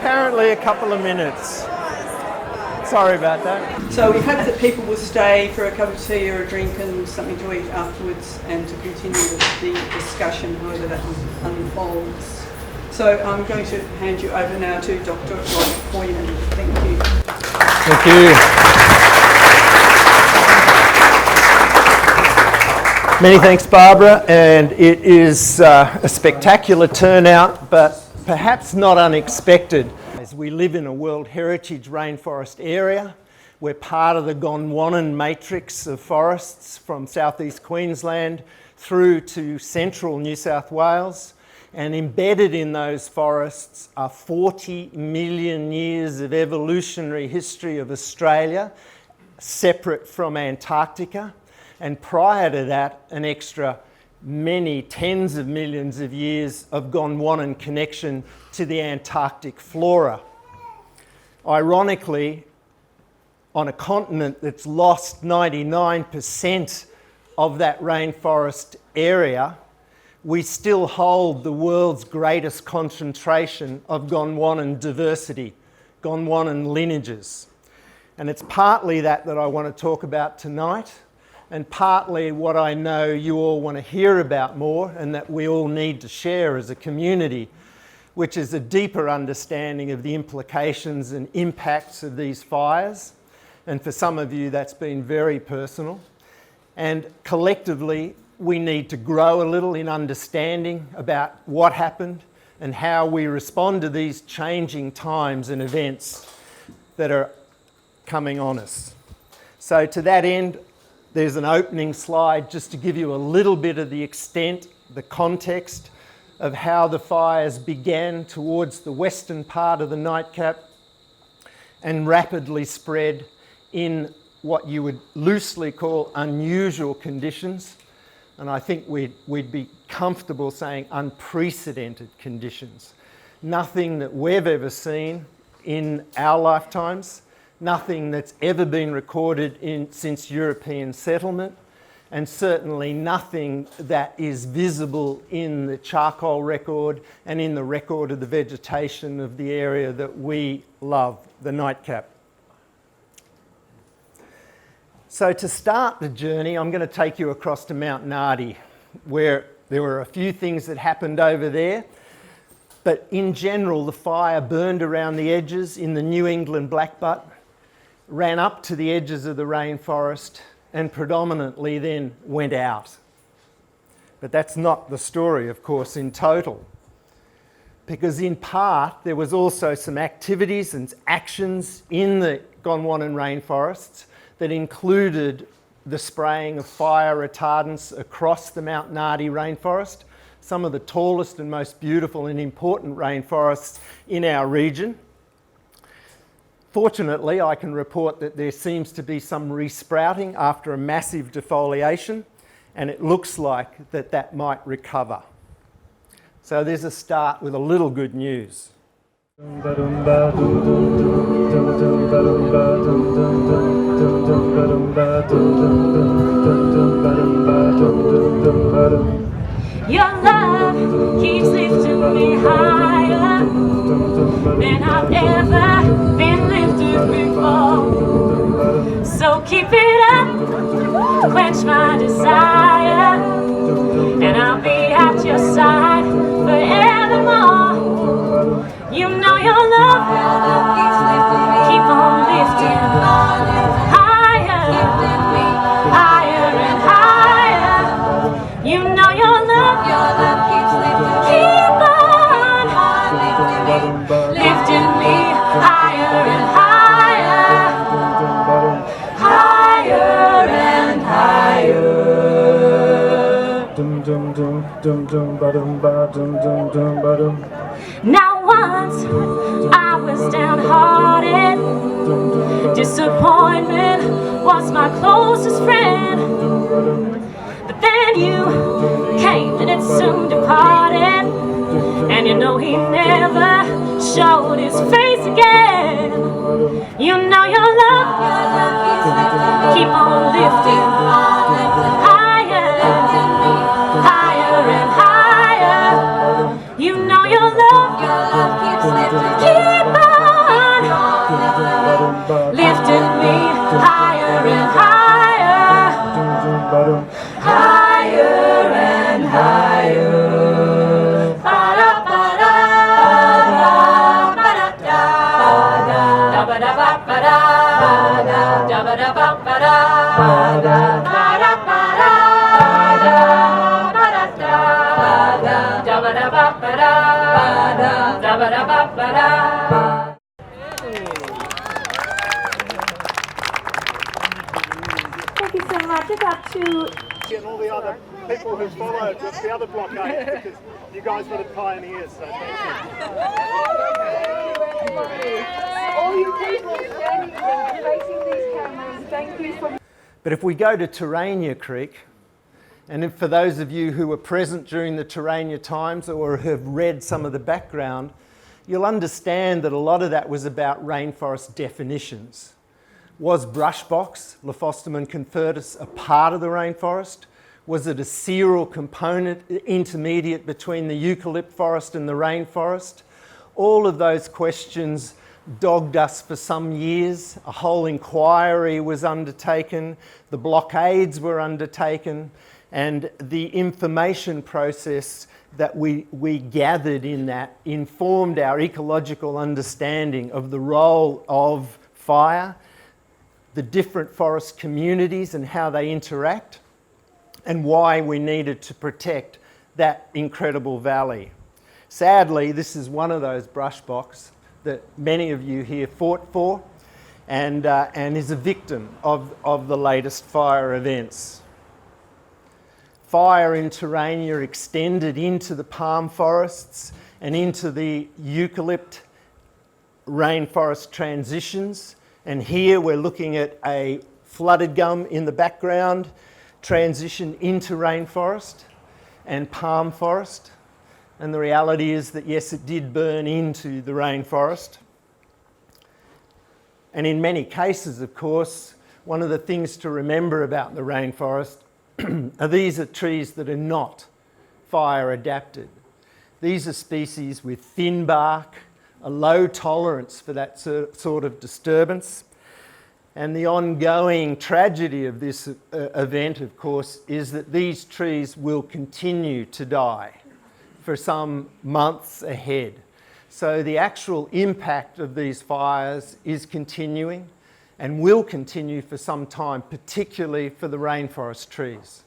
apparently a couple of minutes. Sorry about that. So we hope that people will stay for a cup of tea or a drink and something to eat afterwards, and to continue the discussion however that unfolds. So I'm going to hand you over now to Dr. Rob Kooyman. Thank you. Thank you. Many thanks, Barbara, and it is a spectacular turnout, but perhaps not unexpected. As we live in a World Heritage Rainforest area, we're part of the Gondwana matrix of forests from southeast Queensland through to central New South Wales, and embedded in those forests are 40 million years of evolutionary history of Australia, separate from Antarctica, and prior to that, an extra many tens of millions of years of Gondwanan connection to the Antarctic flora. Ironically, on a continent that's lost 99% of that rainforest area, we still hold the world's greatest concentration of Gondwanan diversity, Gondwanan lineages. And it's partly that I want to talk about tonight, and partly what I know you all want to hear about more and that we all need to share as a community, which is a deeper understanding of the implications and impacts of these fires. And for some of you, that's been very personal. And collectively, we need to grow a little in understanding about what happened and how we respond to these changing times and events that are coming on us. So to that end, there's an opening slide just to give you a little bit of the extent, the context of how the fires began towards the western part of the nightcap and rapidly spread in what you would loosely call unusual conditions. And I think we'd be comfortable saying unprecedented conditions. Nothing that we've ever seen in our lifetimes, nothing that's ever been recorded since European settlement, and certainly nothing that is visible in the charcoal record and in the record of the vegetation of the area that we love, the nightcap. So to start the journey, I'm going to take you across to Mount Nardi, where there were a few things that happened over there. But in general, the fire burned around the edges in the New England blackbutt, ran up to the edges of the rainforest, and predominantly then went out. But that's not the story, of course, in total. Because in part, there was also some activities and actions in the Gondwanan rainforests that included the spraying of fire retardants across the Mount Nardi rainforest, some of the tallest and most beautiful and important rainforests in our region. Fortunately, I can report that there seems to be some resprouting after a massive defoliation, and it looks like that might recover. So there's a start with a little good news. Your love keeps lifting me higher than I've ever been lifted before. So keep it up, quench my desire, and I'll be at your side forevermore. You know your love keep on lifting higher, higher and higher. You know your love keep on lifting me higher and higher, higher and higher. Now once I was downhearted, disappointment was my closest friend. But then you came and it soon departed, and you know he never showed his face again. You know your love keep on lifting higher, higher and higher. You know your love keep on and higher, higher and higher. Thank you so much. It's up to And all the other people who followed with the other blockade, because you guys were the pioneers, so thank you. all you people standing there facing these cameras. Thank you for. But if we go to Terania Creek, and if for those of you who were present during the Terania times or have read some of the background, you'll understand that a lot of that was about rainforest definitions. Was brushbox, Lophostomen confertus, a part of the rainforest? Was it a seral component, intermediate between the eucalypt forest and the rainforest? All of those questions dogged us for some years. A whole inquiry was undertaken, the blockades were undertaken, and the information process that we gathered in that informed our ecological understanding of the role of fire, the different forest communities and how they interact, and why we needed to protect that incredible valley. Sadly, this is one of those brush box that many of you here fought for and is a victim of the latest fire events. Fire in Terania extended into the palm forests and into the eucalypt rainforest transitions. And here we're looking at a flooded gum in the background, transition into rainforest and palm forest. And the reality is that yes, it did burn into the rainforest. And in many cases, of course, one of the things to remember about the rainforest are these are trees that are not fire adapted. These are species with thin bark, a low tolerance for that sort of disturbance. And the ongoing tragedy of this event, of course, is that these trees will continue to die for some months ahead. So the actual impact of these fires is continuing and will continue for some time, particularly for the rainforest trees.